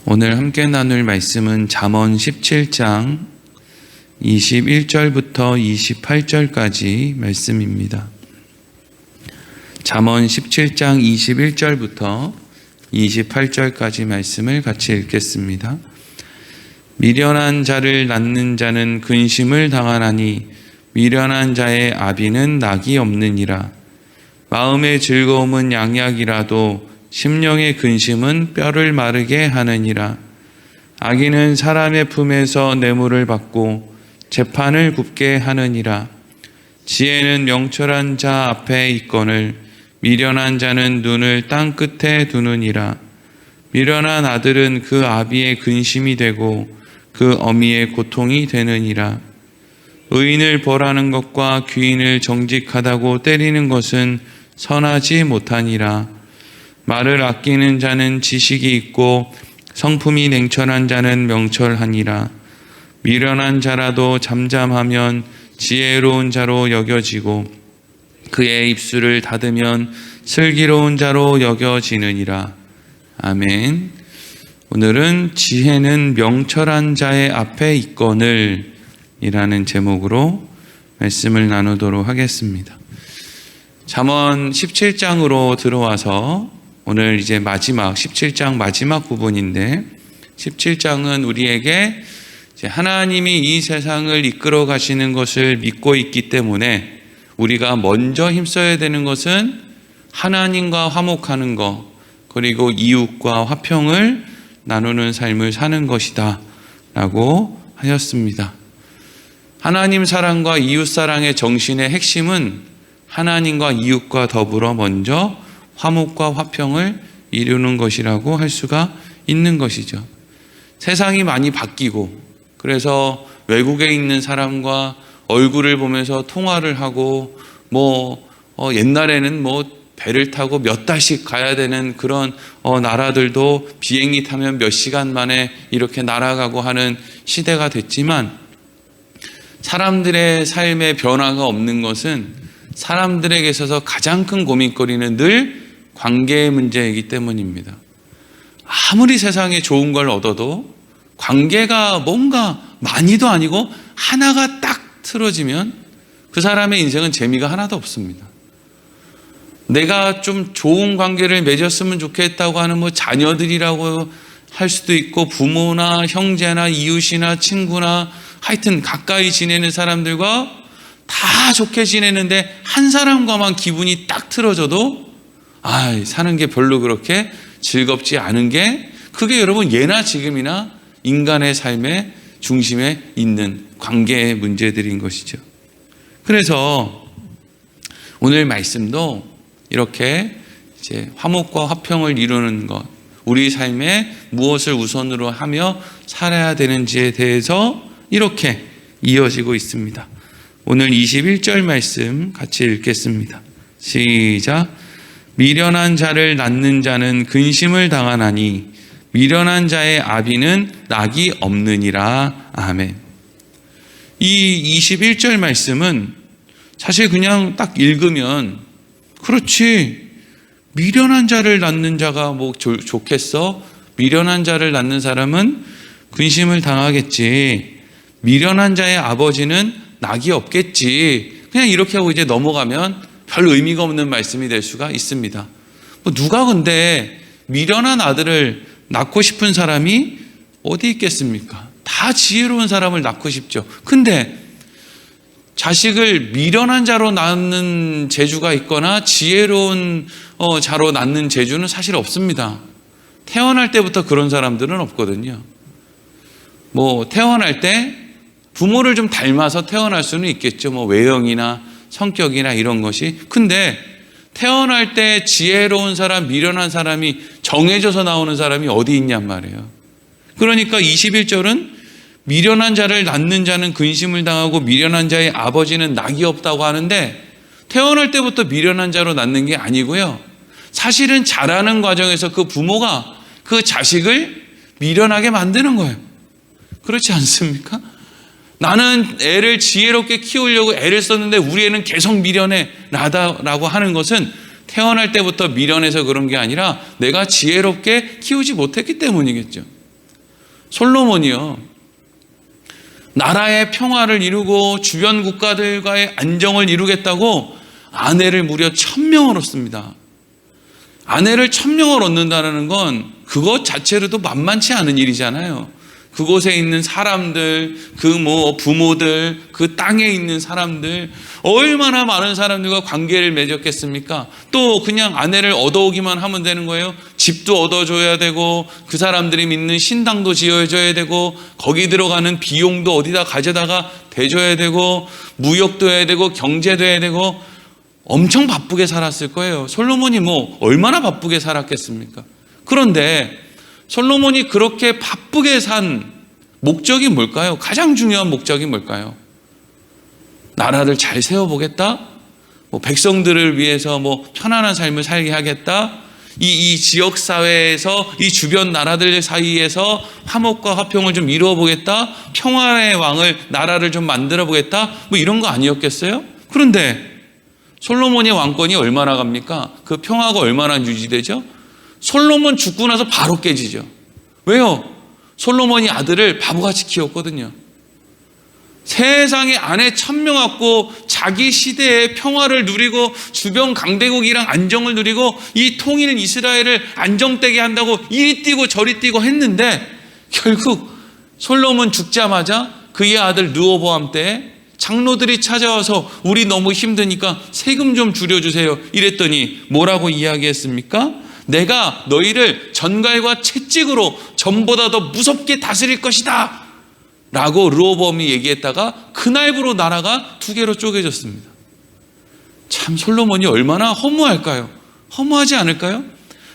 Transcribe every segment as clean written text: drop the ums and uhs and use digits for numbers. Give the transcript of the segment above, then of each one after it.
오늘 함께 나눌 말씀은 잠언 17장 21절부터 28절까지 말씀입니다. 잠언 17장 21절부터 28절까지 말씀을 같이 읽겠습니다. 미련한 자를 낳는 자는 근심을 당하나니 미련한 자의 아비는 낙이 없느니라. 마음의 즐거움은 양약이라도 심령의 근심은 뼈를 마르게 하느니라. 악인은 사람의 품에서 뇌물을 받고 재판을 굽게 하느니라. 지혜는 명철한 자 앞에 있거늘 미련한 자는 눈을 땅 끝에 두느니라. 미련한 아들은 그 아비의 근심이 되고 그 어미의 고통이 되느니라. 의인을 벌하는 것과 귀인을 정직하다고 때리는 것은 선하지 못하니라. 말을 아끼는 자는 지식이 있고 성품이 냉철한 자는 명철하니라. 미련한 자라도 잠잠하면 지혜로운 자로 여겨지고 그의 입술을 닫으면 슬기로운 자로 여겨지느니라. 아멘. 오늘은 지혜는 명철한 자의 앞에 있거늘 이라는 제목으로 말씀을 나누도록 하겠습니다. 잠언 17장으로 들어와서 오늘 이제 마지막 17장 마지막 부분인데 17장은 우리에게 이제 하나님이 이 세상을 이끌어 가시는 것을 믿고 있기 때문에 우리가 먼저 힘써야 되는 것은 하나님과 화목하는 것 그리고 이웃과 화평을 나누는 삶을 사는 것이다 라고 하였습니다. 하나님 사랑과 이웃 사랑의 정신의 핵심은 하나님과 이웃과 더불어 먼저 화목과 화평을 이루는 것이라고 할 수가 있는 것이죠. 세상이 많이 바뀌고 그래서 외국에 있는 사람과 얼굴을 보면서 통화를 하고 옛날에는 배를 타고 몇 달씩 가야 되는 그런 나라들도 비행기 타면 몇 시간 만에 이렇게 날아가고 하는 시대가 됐지만 사람들의 삶의 변화가 없는 것은 사람들에게 있어서 가장 큰 고민거리는 늘 관계의 문제이기 때문입니다. 아무리 세상에 좋은 걸 얻어도 관계가 뭔가 많이도 아니고 하나가 딱 틀어지면 그 사람의 인생은 재미가 하나도 없습니다. 내가 좀 좋은 관계를 맺었으면 좋겠다고 하는 자녀들이라고 할 수도 있고 부모나 형제나 이웃이나 친구나 하여튼 가까이 지내는 사람들과 다 좋게 지내는데 한 사람과만 기분이 딱 틀어져도 사는 게 별로 그렇게 즐겁지 않은 게 그게 여러분 예나 지금이나 인간의 삶의 중심에 있는 관계의 문제들인 것이죠. 그래서 오늘 말씀도 이렇게 이제 화목과 화평을 이루는 것, 우리 삶에 무엇을 우선으로 하며 살아야 되는지에 대해서 이렇게 이어지고 있습니다. 오늘 21절 말씀 같이 읽겠습니다. 시작. 미련한 자를 낳는 자는 근심을 당하나니 미련한 자의 아비는 낙이 없느니라. 아멘. 이 21절 말씀은 사실 그냥 딱 읽으면 그렇지, 미련한 자를 낳는 자가 좋겠어? 미련한 자를 낳는 사람은 근심을 당하겠지. 미련한 자의 아버지는 낙이 없겠지. 그냥 이렇게 하고 이제 넘어가면 별 의미가 없는 말씀이 될 수가 있습니다. 누가 근데 미련한 아들을 낳고 싶은 사람이 어디 있겠습니까? 다 지혜로운 사람을 낳고 싶죠. 근데 자식을 미련한 자로 낳는 재주가 있거나 지혜로운 자로 낳는 재주는 사실 없습니다. 태어날 때부터 그런 사람들은 없거든요. 태어날 때 부모를 좀 닮아서 태어날 수는 있겠죠. 외형이나 성격이나 이런 것이. 근데 태어날 때 지혜로운 사람, 미련한 사람이 정해져서 나오는 사람이 어디 있냔 말이에요. 그러니까 21절은 미련한 자를 낳는 자는 근심을 당하고 미련한 자의 아버지는 낙이 없다고 하는데 태어날 때부터 미련한 자로 낳는 게 아니고요. 사실은 자라는 과정에서 그 부모가 그 자식을 미련하게 만드는 거예요. 그렇지 않습니까? 나는 애를 지혜롭게 키우려고 애를 썼는데 우리 애는 계속 미련해 라고 하는 것은 태어날 때부터 미련해서 그런 게 아니라 내가 지혜롭게 키우지 못했기 때문이겠죠. 솔로몬이요, 나라의 평화를 이루고 주변 국가들과의 안정을 이루겠다고 아내를 무려 1000명을 얻습니다. 아내를 1000명을 얻는다는 건 그것 자체로도 만만치 않은 일이잖아요. 그곳에 있는 사람들, 부모들, 그 땅에 있는 사람들, 얼마나 많은 사람들과 관계를 맺었겠습니까? 또 그냥 아내를 얻어오기만 하면 되는 거예요? 집도 얻어줘야 되고, 그 사람들이 믿는 신당도 지어줘야 되고, 거기 들어가는 비용도 어디다 가져다가 대줘야 되고, 무역도 해야 되고, 경제도 해야 되고, 엄청 바쁘게 살았을 거예요. 솔로몬이 얼마나 바쁘게 살았겠습니까? 그런데 솔로몬이 그렇게 바쁘게 산 목적이 뭘까요? 가장 중요한 목적이 뭘까요? 나라를 잘 세워보겠다? 백성들을 위해서 편안한 삶을 살게 하겠다? 이 지역사회에서 이 주변 나라들 사이에서 화목과 화평을 좀 이루어 보겠다? 평화의 왕을, 나라를 좀 만들어 보겠다? 이런 거 아니었겠어요? 그런데 솔로몬의 왕권이 얼마나 갑니까? 그 평화가 얼마나 유지되죠? 솔로몬 죽고 나서 바로 깨지죠. 왜요? 솔로몬이 아들을 바보같이 키웠거든요. 세상에 아내 1000명 갖고 자기 시대의 평화를 누리고 주변 강대국이랑 안정을 누리고 이 통일 이스라엘을 안정되게 한다고 이리 뛰고 저리 뛰고 했는데, 결국 솔로몬 죽자마자 그의 아들 르호보암 때 장로들이 찾아와서 우리 너무 힘드니까 세금 좀 줄여주세요 이랬더니 뭐라고 이야기했습니까? 내가 너희를 전갈과 채찍으로 전보다 더 무섭게 다스릴 것이다 라고 르호보암이 얘기했다가 그날부로 나라가 2개로 쪼개졌습니다. 참 솔로몬이 얼마나 허무할까요? 허무하지 않을까요?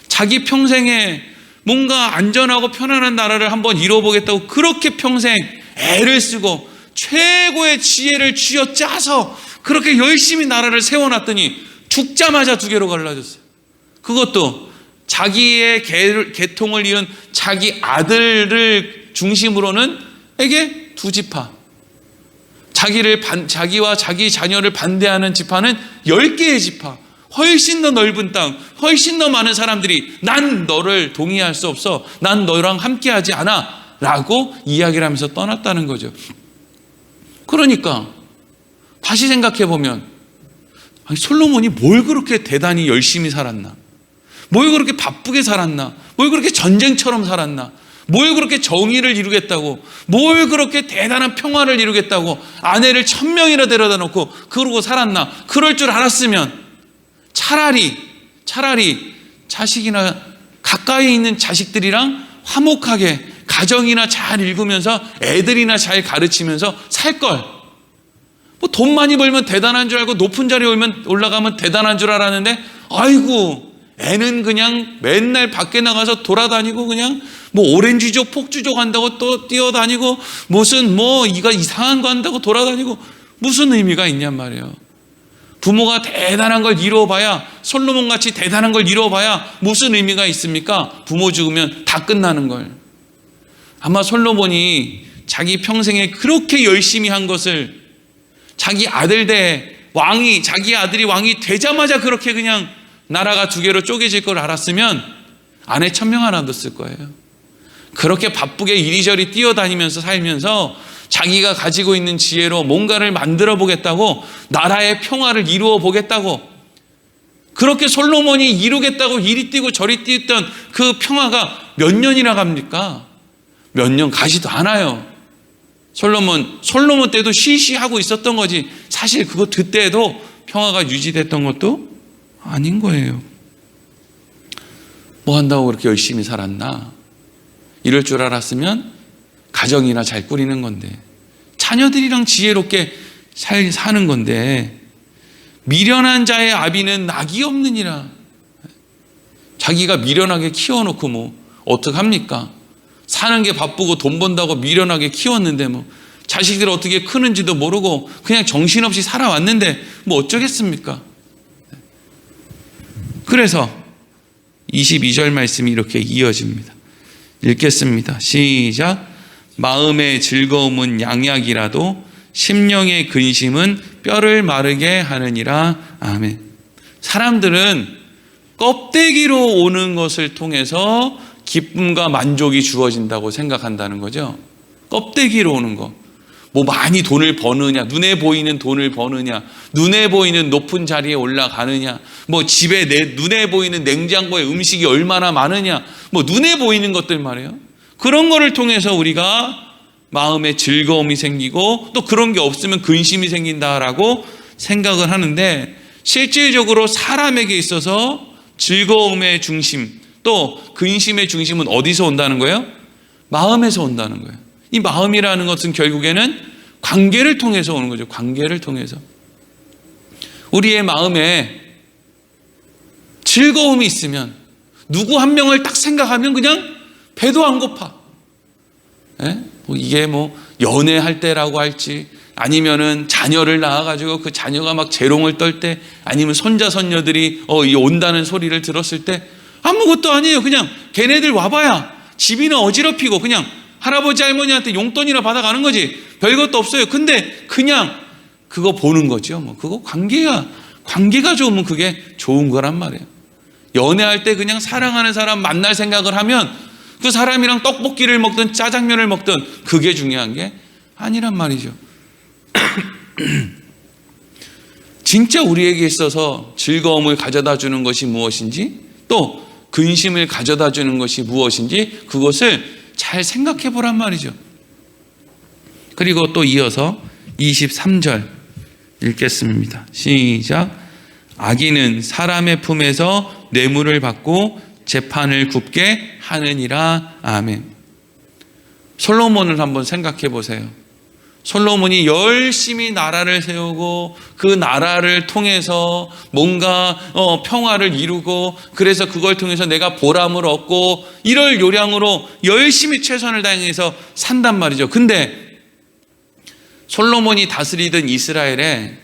자기 평생에 뭔가 안전하고 편안한 나라를 한번 이뤄보겠다고 그렇게 평생 애를 쓰고 최고의 지혜를 쥐어짜서 그렇게 열심히 나라를 세워놨더니 죽자마자 2개로 갈라졌어요. 그것도 자기의 계통을 이은 자기 아들을 중심으로는 에게 2지파, 자기와 자기 자녀를 반대하는 지파는 10개의 지파, 훨씬 더 넓은 땅, 훨씬 더 많은 사람들이 난 너를 동의할 수 없어, 난 너랑 함께하지 않아 라고 이야기를 하면서 떠났다는 거죠. 그러니까 다시 생각해 보면 솔로몬이 뭘 그렇게 대단히 열심히 살았나, 뭘 그렇게 바쁘게 살았나, 뭘 그렇게 전쟁처럼 살았나, 뭘 그렇게 정의를 이루겠다고, 뭘 그렇게 대단한 평화를 이루겠다고 아내를 1000명이나 데려다 놓고 그러고 살았나. 그럴 줄 알았으면 차라리 자식이나 가까이 있는 자식들이랑 화목하게 가정이나 잘 읽으면서 애들이나 잘 가르치면서 살걸. 돈 많이 벌면 대단한 줄 알고 높은 자리에 올라가면 대단한 줄 알았는데, 아이고 애는 그냥 맨날 밖에 나가서 돌아다니고 그냥 오렌지족 폭주족 한다고 또 뛰어다니고 무슨 이가 이상한 거 한다고 돌아다니고 무슨 의미가 있냔 말이에요. 부모가 대단한 걸 이루어봐야, 솔로몬같이 대단한 걸 이루어봐야 무슨 의미가 있습니까? 부모 죽으면 다 끝나는 걸. 아마 솔로몬이 자기 평생에 그렇게 열심히 한 것을 자기 아들이 왕이 되자마자 그렇게 그냥 나라가 2개로 쪼개질 걸 알았으면 아내 1000명 안 얻었을 거예요. 그렇게 바쁘게 이리저리 뛰어다니면서 살면서 자기가 가지고 있는 지혜로 뭔가를 만들어 보겠다고, 나라의 평화를 이루어 보겠다고, 그렇게 솔로몬이 이루겠다고 이리 뛰고 저리 뛰었던 그 평화가 몇 년이나 갑니까? 몇 년 가지도 않아요. 솔로몬 때도 시시하고 있었던 거지, 사실 그때도 평화가 유지됐던 것도 아닌 거예요. 뭐 한다고 그렇게 열심히 살았나? 이럴 줄 알았으면 가정이나 잘 꾸리는 건데, 자녀들이랑 지혜롭게 사는 건데, 미련한 자의 아비는 낙이 없느니라. 자기가 미련하게 키워놓고 어떡합니까? 사는 게 바쁘고 돈 번다고 미련하게 키웠는데 자식들 어떻게 크는지도 모르고 그냥 정신없이 살아왔는데 어쩌겠습니까? 그래서 22절 말씀이 이렇게 이어집니다. 읽겠습니다. 시작. 마음의 즐거움은 양약이라도 심령의 근심은 뼈를 마르게 하느니라. 아멘. 사람들은 껍데기로 오는 것을 통해서 기쁨과 만족이 주어진다고 생각한다는 거죠. 껍데기로 오는 거. 뭐 많이 돈을 버느냐, 눈에 보이는 돈을 버느냐, 눈에 보이는 높은 자리에 올라가느냐, 뭐 집에 눈에 보이는 냉장고에 음식이 얼마나 많으냐, 뭐 눈에 보이는 것들 말이에요. 그런 거를 통해서 우리가 마음에 즐거움이 생기고 또 그런 게 없으면 근심이 생긴다라고 생각을 하는데, 실질적으로 사람에게 있어서 즐거움의 중심 또 근심의 중심은 어디서 온다는 거예요? 마음에서 온다는 거예요. 이 마음이라는 것은 결국에는 관계를 통해서 오는 거죠. 관계를 통해서. 우리의 마음에 즐거움이 있으면 누구 한 명을 딱 생각하면 그냥 배도 안 고파. 이게 뭐 연애할 때라고 할지, 아니면은 자녀를 낳아가지고 그 자녀가 막 재롱을 떨 때, 아니면 손자 손녀들이 온다는 소리를 들었을 때 아무것도 아니에요. 그냥 걔네들 와봐야 집이나 어지럽히고 그냥 할아버지 할머니한테 용돈이나 받아가는 거지 별것도 없어요. 근데 그냥 그거 보는 거죠. 뭐 그거 관계가 좋으면 그게 좋은 거란 말이에요. 연애할 때 그냥 사랑하는 사람 만날 생각을 하면 그 사람이랑 떡볶이를 먹든 짜장면을 먹든 그게 중요한 게 아니란 말이죠. 진짜 우리에게 있어서 즐거움을 가져다 주는 것이 무엇인지, 또 근심을 가져다 주는 것이 무엇인지 그것을 잘 생각해 보란 말이죠. 그리고 또 이어서 23절 읽겠습니다. 시작. 악인은 사람의 품에서 뇌물을 받고 재판을 굽게 하느니라. 아멘. 솔로몬을 한번 생각해 보세요. 솔로몬이 열심히 나라를 세우고 그 나라를 통해서 뭔가 평화를 이루고, 그래서 그걸 통해서 내가 보람을 얻고 이럴 요량으로 열심히 최선을 다해서 산단 말이죠. 근데 솔로몬이 다스리던 이스라엘에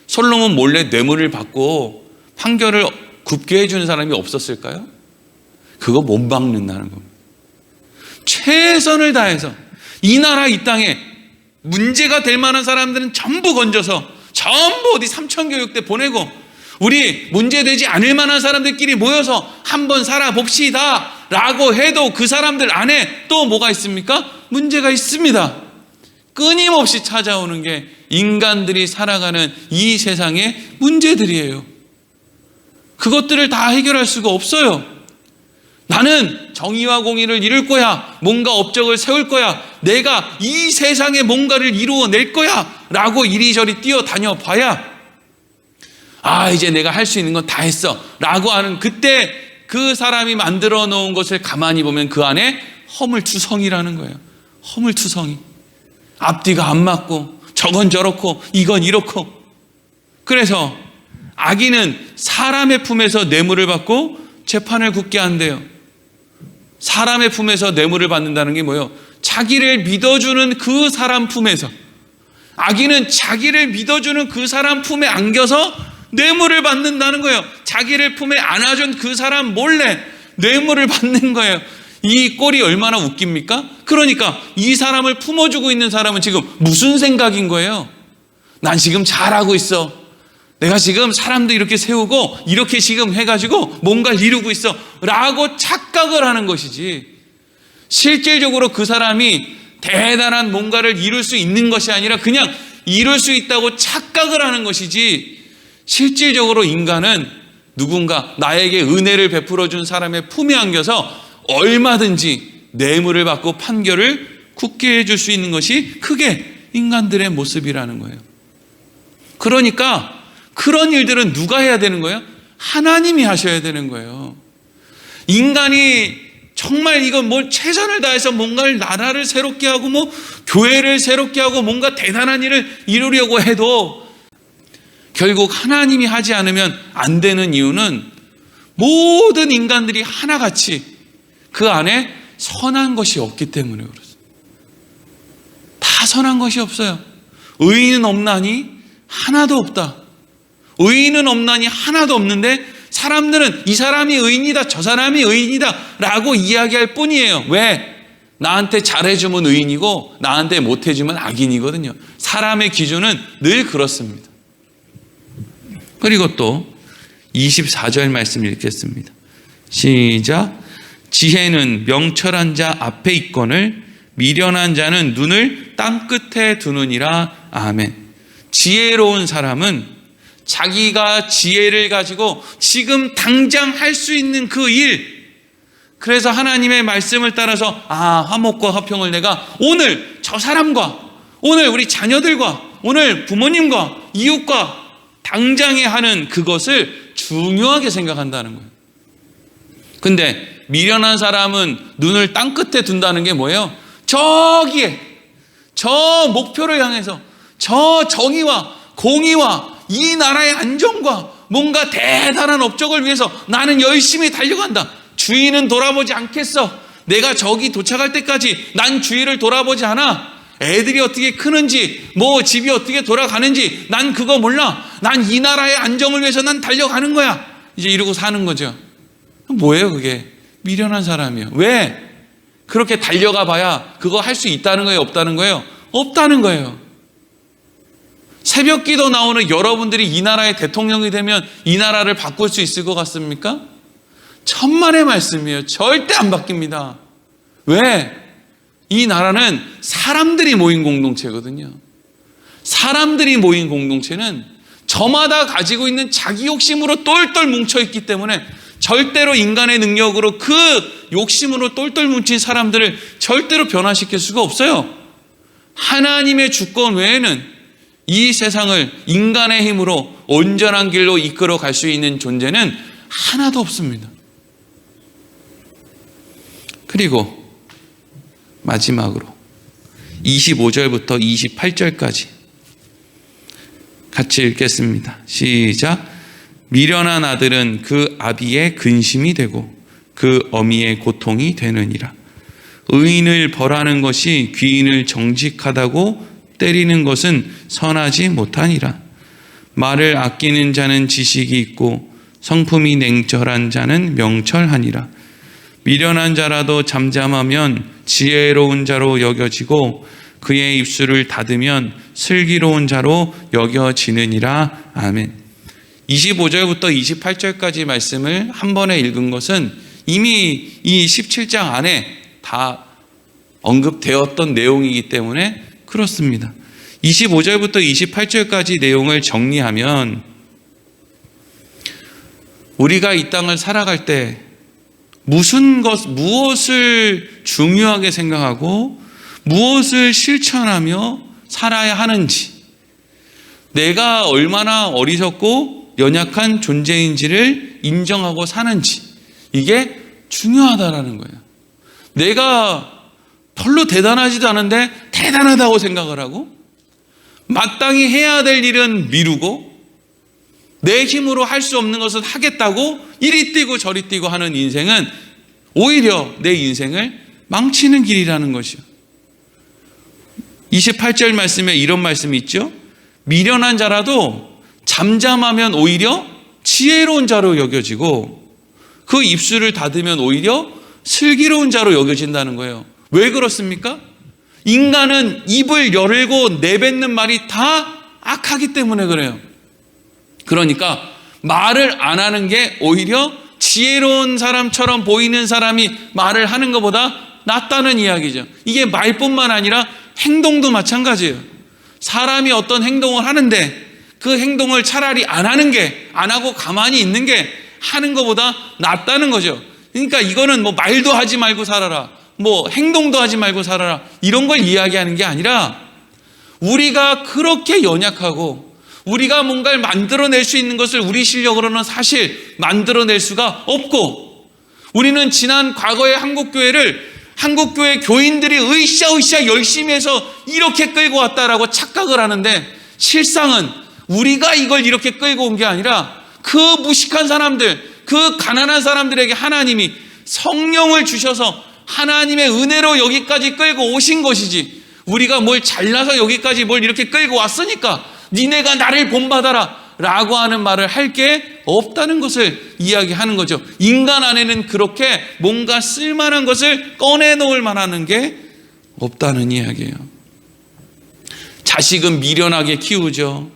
솔로몬 몰래 뇌물을 받고 판결을 굽게 해주는 사람이 없었을까요? 그거 못 막는다는 겁니다. 최선을 다해서 이 나라 이 땅에 문제가 될 만한 사람들은 전부 건져서 전부 어디 삼천교육대 보내고, 우리 문제되지 않을 만한 사람들끼리 모여서 한번 살아봅시다 라고 해도 그 사람들 안에 또 뭐가 있습니까? 문제가 있습니다. 끊임없이 찾아오는 게 인간들이 살아가는 이 세상의 문제들이에요. 그것들을 다 해결할 수가 없어요. 나는 정의와 공의를 이룰 거야, 뭔가 업적을 세울 거야, 내가 이 세상에 뭔가를 이루어낼 거야 라고 이리저리 뛰어다녀 봐야 이제 내가 할 수 있는 건 다 했어 라고 하는, 그때 그 사람이 만들어 놓은 것을 가만히 보면 그 안에 허물투성이라는 거예요. 허물투성이. 앞뒤가 안 맞고 저건 저렇고 이건 이렇고. 그래서 악인은 사람의 품에서 뇌물을 받고 재판을 굽게 한대요. 사람의 품에서 뇌물을 받는다는 게 뭐예요? 자기를 믿어주는 그 사람 품에서. 악인은 자기를 믿어주는 그 사람 품에 안겨서 뇌물을 받는다는 거예요. 자기를 품에 안아준 그 사람 몰래 뇌물을 받는 거예요. 이 꼴이 얼마나 웃깁니까? 그러니까 이 사람을 품어주고 있는 사람은 지금 무슨 생각인 거예요? 난 지금 잘하고 있어. 내가 지금 사람도 이렇게 세우고 이렇게 지금 해가지고 뭔가를 이루고 있어 라고 착각을 하는 것이지, 실질적으로 그 사람이 대단한 뭔가를 이룰 수 있는 것이 아니라 그냥 이룰 수 있다고 착각을 하는 것이지, 실질적으로 인간은 누군가 나에게 은혜를 베풀어 준 사람의 품에 안겨서 얼마든지 뇌물을 받고 판결을 굳게 해줄 수 있는 것이 그게 인간들의 모습이라는 거예요. 그러니까 그런 일들은 누가 해야 되는 거예요? 하나님이 하셔야 되는 거예요. 인간이 정말 이건 뭘 최선을 다해서 뭔가를 나라를 새롭게 하고 뭐 교회를 새롭게 하고 뭔가 대단한 일을 이루려고 해도 결국 하나님이 하지 않으면 안 되는 이유는 모든 인간들이 하나같이 그 안에 선한 것이 없기 때문에 그렇습니다. 다 선한 것이 없어요. 의인은 없나니 하나도 없다. 의인은 없나니 하나도 없는데 사람들은 이 사람이 의인이다, 저 사람이 의인이다 라고 이야기할 뿐이에요. 왜? 나한테 잘해주면 의인이고 나한테 못해주면 악인이거든요. 사람의 기준은 늘 그렇습니다. 그리고 또 24절 말씀 읽겠습니다. 시작. 지혜는 명철한 자 앞에 있거늘 미련한 자는 눈을 땅 끝에 두느니라. 아멘. 지혜로운 사람은 자기가 지혜를 가지고 지금 당장 할 수 있는 그 일, 그래서 하나님의 말씀을 따라서 화목과 화평을 내가 오늘 저 사람과, 오늘 우리 자녀들과, 오늘 부모님과 이웃과 당장에 하는 그것을 중요하게 생각한다는 거예요. 근데 미련한 사람은 눈을 땅 끝에 둔다는 게 뭐예요? 저기에, 저 목표를 향해서, 저 정의와 공의와 이 나라의 안정과 뭔가 대단한 업적을 위해서 나는 열심히 달려간다. 주위는 돌아보지 않겠어. 내가 저기 도착할 때까지 난 주위를 돌아보지 않아. 애들이 어떻게 크는지, 뭐 집이 어떻게 돌아가는지 난 그거 몰라. 난 이 나라의 안정을 위해서 난 달려가는 거야. 이제 이러고 사는 거죠. 뭐예요 그게? 미련한 사람이에요. 왜? 그렇게 달려가 봐야 그거 할 수 있다는 거예요? 없다는 거예요? 없다는 거예요. 새벽 기도 나오는 여러분들이 이 나라의 대통령이 되면 이 나라를 바꿀 수 있을 것 같습니까? 천만의 말씀이에요. 절대 안 바뀝니다. 왜? 이 나라는 사람들이 모인 공동체거든요. 사람들이 모인 공동체는 저마다 가지고 있는 자기 욕심으로 똘똘 뭉쳐있기 때문에 절대로 인간의 능력으로 그 욕심으로 똘똘 뭉친 사람들을 절대로 변화시킬 수가 없어요. 하나님의 주권 외에는 이 세상을 인간의 힘으로 온전한 길로 이끌어 갈 수 있는 존재는 하나도 없습니다. 그리고 마지막으로 25절부터 28절까지 같이 읽겠습니다. 시작. 미련한 아들은 그 아비의 근심이 되고 그 어미의 고통이 되느니라. 의인을 벌하는 것이 귀인을 정직하다고 때리는 것은 선하지 못하니라. 말을 아끼는 자는 지식이 있고 성품이 냉철한 자는 명철하니라. 미련한 자라도 잠잠하면 지혜로운 자로 여겨지고 그의 입술을 닫으면 슬기로운 자로 여겨지느니라. 아멘. 25절부터 28절까지 말씀을 한 번에 읽은 것은 이미 이 17장 안에 다 언급되었던 내용이기 때문에 그렇습니다. 25절부터 28절까지 내용을 정리하면 우리가 이 땅을 살아갈 때 무엇을 중요하게 생각하고 무엇을 실천하며 살아야 하는지, 내가 얼마나 어리석고 연약한 존재인지를 인정하고 사는지, 이게 중요하다라는 거예요. 내가 별로 대단하지도 않은데 대단하다고 생각을 하고 마땅히 해야 될 일은 미루고 내 힘으로 할 수 없는 것은 하겠다고 이리 뛰고 저리 뛰고 하는 인생은 오히려 내 인생을 망치는 길이라는 것이요. 28절 말씀에 이런 말씀이 있죠. 미련한 자라도 잠잠하면 오히려 지혜로운 자로 여겨지고 그 입술을 닫으면 오히려 슬기로운 자로 여겨진다는 거예요. 왜 그렇습니까? 인간은 입을 열고 내뱉는 말이 다 악하기 때문에 그래요. 그러니까 말을 안 하는 게 오히려 지혜로운 사람처럼 보이는 사람이 말을 하는 것보다 낫다는 이야기죠. 이게 말뿐만 아니라 행동도 마찬가지예요. 사람이 어떤 행동을 하는데 그 행동을 차라리 안 하는 게, 안 하고 가만히 있는 게 하는 것보다 낫다는 거죠. 그러니까 이거는 뭐 말도 하지 말고 살아라, 뭐 행동도 하지 말고 살아라, 이런 걸 이야기하는 게 아니라 우리가 그렇게 연약하고 우리가 뭔가를 만들어낼 수 있는 것을 우리 실력으로는 사실 만들어낼 수가 없고, 우리는 지난 과거의 한국교회 교인들이 으쌰으쌰 열심히 해서 이렇게 끌고 왔다라고 착각을 하는데, 실상은 우리가 이걸 이렇게 끌고 온 게 아니라 그 무식한 사람들, 그 가난한 사람들에게 하나님이 성령을 주셔서 하나님의 은혜로 여기까지 끌고 오신 것이지, 우리가 뭘 잘나서 여기까지 뭘 이렇게 끌고 왔으니까 니네가 나를 본받아라 라고 하는 말을 할 게 없다는 것을 이야기하는 거죠. 인간 안에는 그렇게 뭔가 쓸만한 것을 꺼내놓을 만한 게 없다는 이야기예요. 자식은 미련하게 키우죠.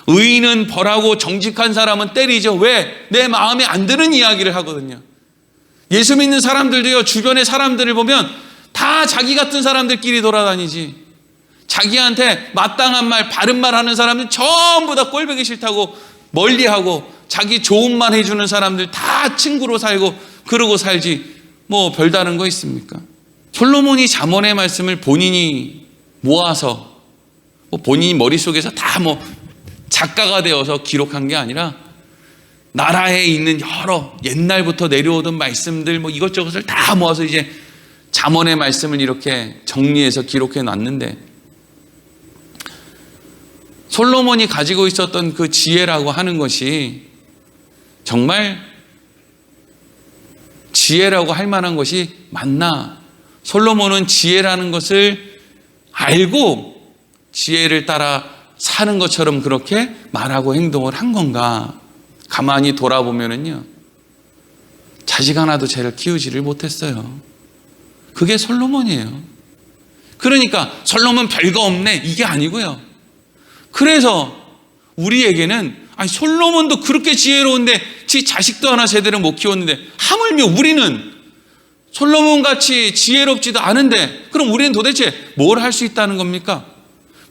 의인은 벌하고 정직한 사람은 때리죠. 왜? 내 마음에 안 드는 이야기를 하거든요. 예수 믿는 사람들도요, 주변의 사람들을 보면 다 자기 같은 사람들끼리 돌아다니지. 자기한테 마땅한 말, 바른 말 하는 사람들 전부 다 꼴보기 싫다고 멀리하고, 자기 좋은 말 해주는 사람들 다 친구로 살고 그러고 살지 뭐 별다른 거 있습니까? 솔로몬이 잠언의 말씀을 본인이 모아서 뭐 본인이 머릿속에서 다 뭐 작가가 되어서 기록한 게 아니라 나라에 있는 여러 옛날부터 내려오던 말씀들 뭐 이것저것을 다 모아서 이제 잠언의 말씀을 이렇게 정리해서 기록해 놨는데, 솔로몬이 가지고 있었던 그 지혜라고 하는 것이 정말 지혜라고 할 만한 것이 맞나? 솔로몬은 지혜라는 것을 알고 지혜를 따라 사는 것처럼 그렇게 말하고 행동을 한 건가? 가만히 돌아보면은요, 자식 하나도 쟤를 키우지를 못했어요. 그게 솔로몬이에요. 그러니까 솔로몬 별거 없네 이게 아니고요. 그래서 우리에게는 아니 솔로몬도 그렇게 지혜로운데 지 자식도 하나 제대로 못 키웠는데 하물며 우리는 솔로몬같이 지혜롭지도 않은데 그럼 우리는 도대체 뭘 할 수 있다는 겁니까?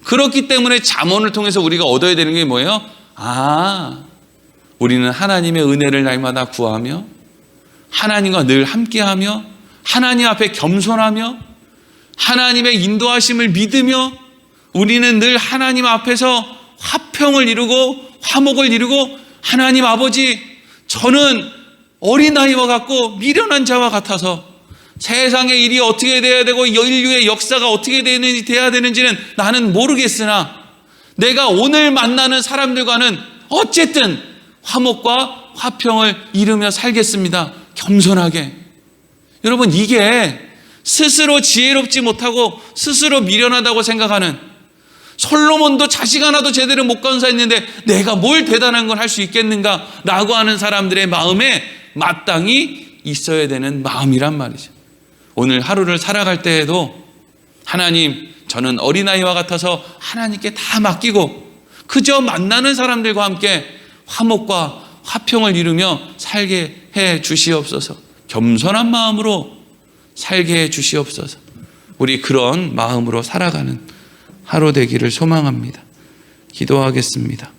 그렇기 때문에 잠언을 통해서 우리가 얻어야 되는 게 뭐예요? 우리는 하나님의 은혜를 날마다 구하며 하나님과 늘 함께하며 하나님 앞에 겸손하며 하나님의 인도하심을 믿으며 우리는 늘 하나님 앞에서 화평을 이루고 화목을 이루고, 하나님 아버지, 저는 어린아이와 같고 미련한 자와 같아서 세상의 일이 어떻게 돼야 되고 인류의 역사가 어떻게 돼야 되는지는 나는 모르겠으나 내가 오늘 만나는 사람들과는 어쨌든 화목과 화평을 이루며 살겠습니다. 겸손하게. 여러분, 이게 스스로 지혜롭지 못하고 스스로 미련하다고 생각하는, 솔로몬도 자식 하나도 제대로 못 건사했는데 내가 뭘 대단한 걸 할 수 있겠는가 라고 하는 사람들의 마음에 마땅히 있어야 되는 마음이란 말이죠. 오늘 하루를 살아갈 때에도 하나님, 저는 어린아이와 같아서 하나님께 다 맡기고 그저 만나는 사람들과 함께 화목과 화평을 이루며 살게 해 주시옵소서. 겸손한 마음으로 살게 해 주시옵소서. 우리 그런 마음으로 살아가는 하루 되기를 소망합니다. 기도하겠습니다.